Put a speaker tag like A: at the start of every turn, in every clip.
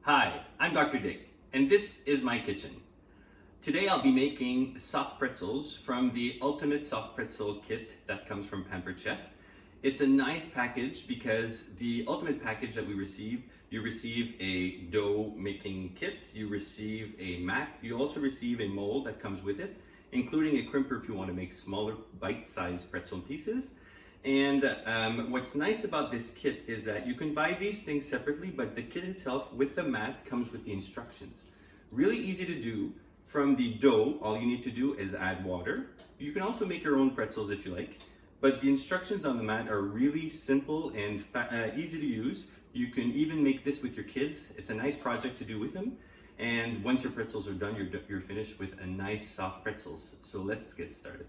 A: Hi, I'm Dr. Dick, and this is my kitchen. Today I'll be making soft pretzels from the Ultimate Soft Pretzel Kit that comes from Pampered Chef. It's a nice package because the Ultimate package that we receive, you receive a dough making kit, you receive a mat, you also receive a mold that comes with it, including a crimper if you want to make smaller bite-sized pretzel pieces. And what's nice about this kit is that you can buy these things separately, but the kit itself with the mat comes with the instructions. Really easy to do. From the dough, all you need to do is add water. You can also make your own pretzels if you like, but the instructions on the mat are really simple and easy to use. You can even make this with your kids. It's a nice project to do with them. And once your pretzels are done, you're finished with a nice soft pretzels. So let's get started.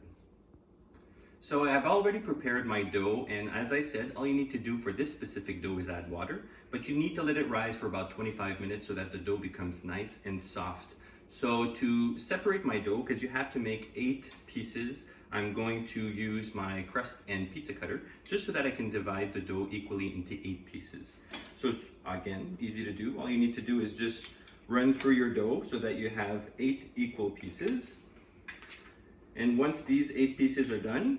A: So I've already prepared my dough, and as I said, all you need to do for this specific dough is add water, but you need to let it rise for about 25 minutes so that the dough becomes nice and soft. So to separate my dough, because you have to make 8 pieces, I'm going to use my crust and pizza cutter just so that I can divide the dough equally into 8 pieces. So it's, again, easy to do. All you need to do is just run through your dough so that you have 8 equal pieces. And once these 8 pieces are done,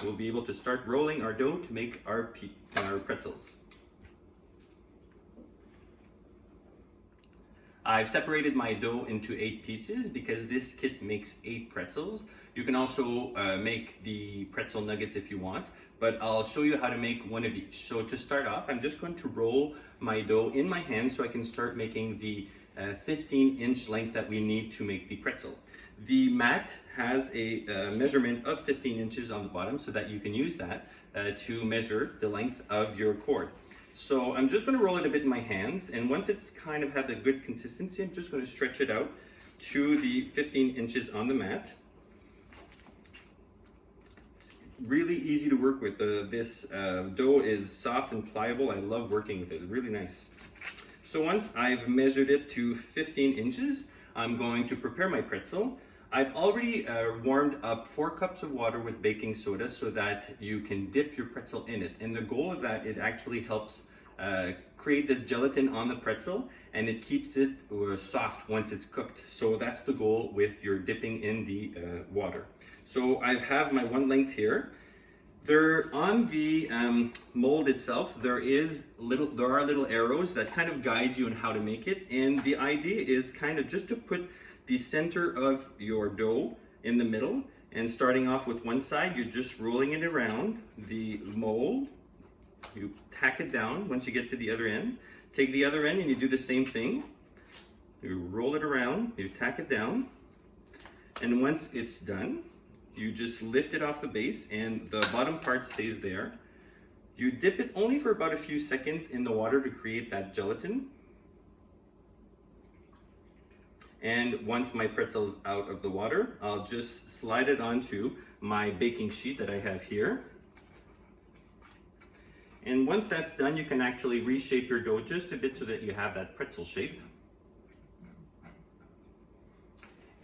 A: we'll be able to start rolling our dough to make our pretzels. I've separated my dough into 8 pieces because this kit makes 8 pretzels. You can also make the pretzel nuggets if you want, but I'll show you how to make one of each. So to start off, I'm just going to roll my dough in my hand so I can start making the 15-inch length that we need to make the pretzel. The mat has a measurement of 15 inches on the bottom so that you can use that to measure the length of your cord. So I'm just going to roll it a bit in my hands, and once it's kind of had the good consistency, I'm just going to stretch it out to the 15 inches on the mat. It's really easy to work with. This dough is soft and pliable. I love working with it, really nice. So once I've measured it to 15 inches, I'm going to prepare my pretzel. I've already warmed up 4 cups of water with baking soda so that you can dip your pretzel in it. And the goal of that, it actually helps create this gelatin on the pretzel, and it keeps it soft once it's cooked. So that's the goal with your dipping in the water. So I have my one length here. There on the mold itself, there are little arrows that kind of guide you on how to make it. And the idea is kind of just to put the center of your dough in the middle, and starting off with one side, you're just rolling it around the mold. You tack it down once you get to the other end. Take the other end and you do the same thing. You roll it around, you tack it down, and once it's done, you just lift it off the base and the bottom part stays there. You dip it only for about a few seconds in the water to create that gelatin. And once my pretzel is out of the water, I'll just slide it onto my baking sheet that I have here. And once that's done, you can actually reshape your dough just a bit so that you have that pretzel shape.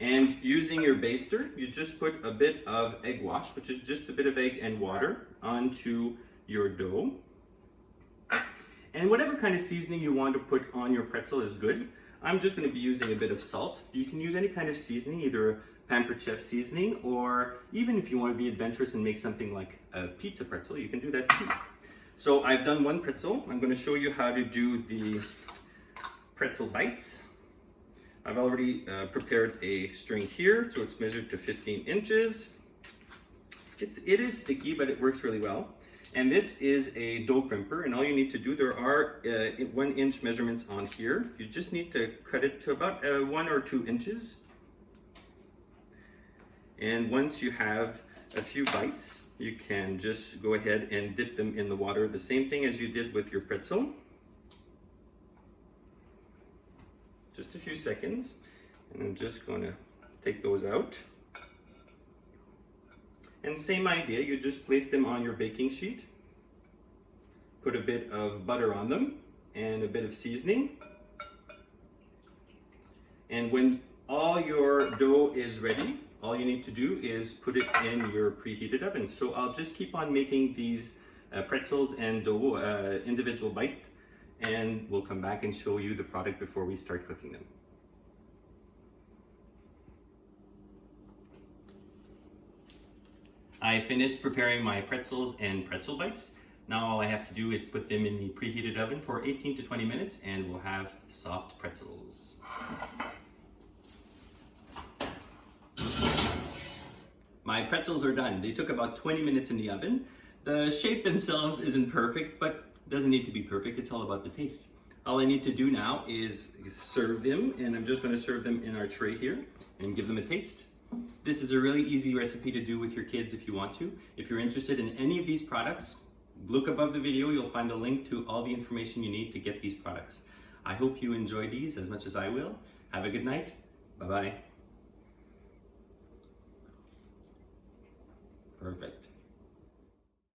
A: And using your baster, you just put a bit of egg wash, which is just a bit of egg and water, onto your dough. And whatever kind of seasoning you want to put on your pretzel is good. I'm just going to be using a bit of salt. You can use any kind of seasoning, either Pampered Chef seasoning, or even if you want to be adventurous and make something like a pizza pretzel, you can do that too. So I've done one pretzel. I'm going to show you how to do the pretzel bites. I've already prepared a string here, so it's measured to 15 inches. It is sticky, but it works really well. And this is a dough crimper, and all you need to do, there are 1-inch measurements on here. You just need to cut it to about 1 or 2 inches. And once you have a few bites, you can just go ahead and dip them in the water, the same thing as you did with your pretzel. Just a few seconds, and I'm just going to take those out. And same idea, you just place them on your baking sheet, put a bit of butter on them and a bit of seasoning. And when all your dough is ready, all you need to do is put it in your preheated oven. So I'll just keep on making these pretzels and dough individual bite and we'll come back and show you the product before we start cooking them. I finished preparing my pretzels and pretzel bites. Now all I have to do is put them in the preheated oven for 18 to 20 minutes and we'll have soft pretzels. My pretzels are done. They took about 20 minutes in the oven. The shape themselves isn't perfect, but doesn't need to be perfect. It's all about the taste. All I need to do now is serve them, and I'm just going to serve them in our tray here and give them a taste. This is a really easy recipe to do with your kids if you want to. If you're interested in any of these products, look above the video. You'll find a link to all the information you need to get these products. I hope you enjoy these as much as I will. Have a good night. Bye-bye. Perfect.